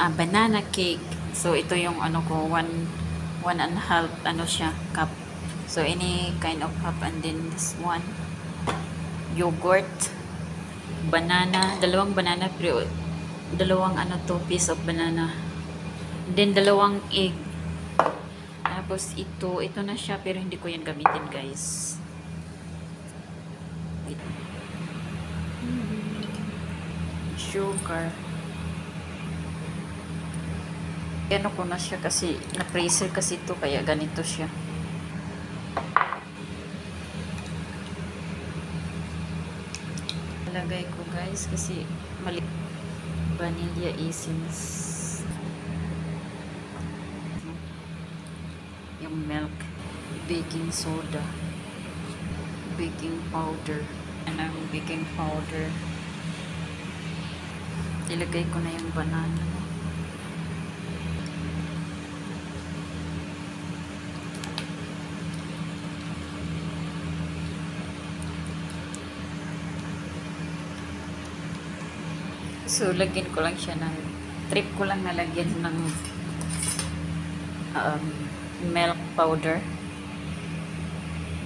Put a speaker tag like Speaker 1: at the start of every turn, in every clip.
Speaker 1: banana cake. So, ito yung ano ko, one and a half, ano siya, cup. So, any kind of cup. And then this one, yogurt, banana, dalawang banana, pero dalawang ano to, piece of banana. And then, dalawang egg. Tapos, ito na siya, pero hindi ko yan gamitin, guys. Sugar. Ano ko na siya kasi na-freezer kasi ito kaya ganito siya. Lagay ko guys kasi mali vanilla essence. Yung milk, baking soda, baking powder, baking powder. Ilagay ko na yung banana. So, lagyan ko lang siya ng, trip ko lang nalagyan ng milk powder.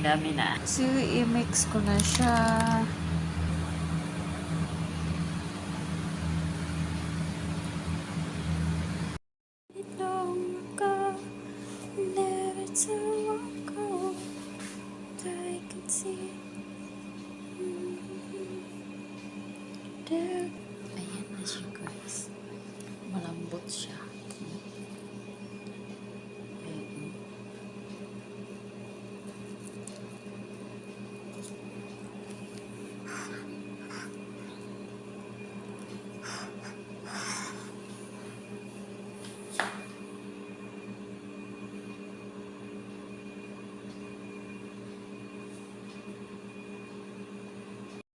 Speaker 1: Dami na. So, i-mix ko na siya.